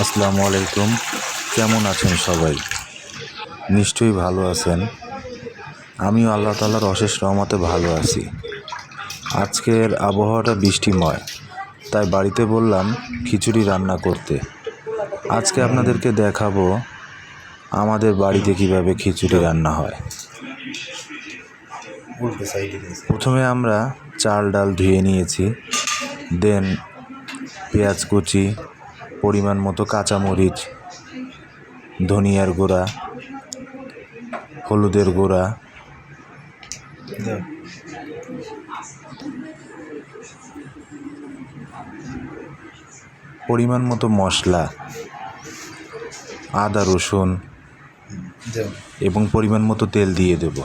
আসসালামু আলাইকুম। কেমন আছেন সবাই? নিশ্চয়ই ভালো আছেন। আমিও আল্লাহ তাআলার অশেষ রহমতে ভালো আছি। আজকের আবহাওয়াটা বৃষ্টিময়, তাই বাড়িতে বললাম খিচুড়ি রান্না করতে। আজকে আপনাদেরকে দেখাবো আমাদের বাড়িতে কিভাবে খিচুড়ি রান্না হয়। প্রথমে আমরা চাল ডাল ধুয়ে নিয়েছি, দেন পেঁয়াজ কুচি, পরিমাণ মতো কাঁচামরিচ, ধনিয়ার গুঁড়া, হলুদের গুঁড়া, পরিমাণ মতো মশলা, আদা রসুন এবং পরিমাণ মতো তেল দিয়ে দেব।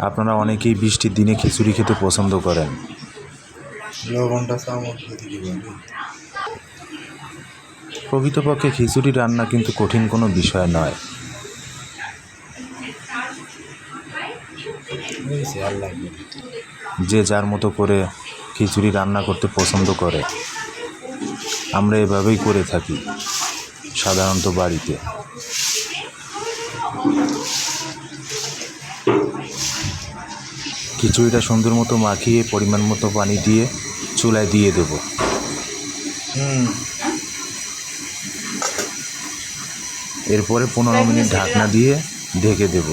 আপনারা অনেকেই বৃষ্টির দিনে খিচুড়ি খেতে পছন্দ করেন। প্রকৃতপক্ষে খিচুড়ি রান্না কিন্তু কঠিন কোনো বিষয় নয়। যে যার মতো করে খিচুড়ি রান্না করতে পছন্দ করে, আমরা এভাবেই করে থাকি সাধারণত বাড়িতে। খিচুড়িটা সুন্দর মতো মাখিয়ে পরিমাণ মতো পানি দিয়ে চুলায় দিয়ে দেব। এরপরে 15 মিনিট ঢাকনা দিয়ে ঢেকে দেব।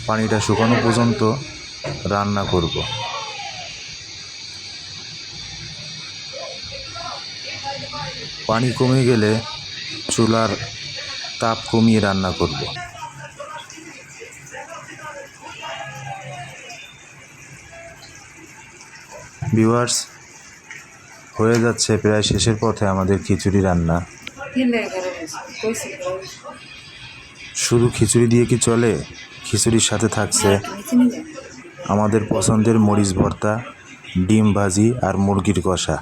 পানিটা শুকানো পর্যন্ত রান্না করব। পানি কমে গেলে চুলার তাপ কমিয়ে রান্না করব। ভিউয়ার্স, হয়ে যাচ্ছে প্রায় শেষের পথে আমাদের খিচুড়ি রান্না। শুধু খিচুড়ি দিয়ে কি চলে? খিচুড়ির সাথে থাকছে আমাদের পছন্দের মরিচ ভর্তা, ডিম ভাজি আর মুরগির কষা।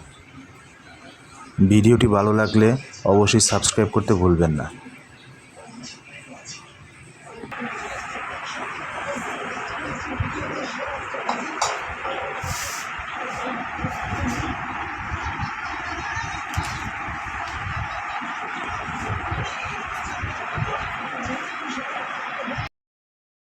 ভিডিওটি ভালো লাগলে অবশ্যই সাবস্ক্রাইব করতে ভুলবেন না।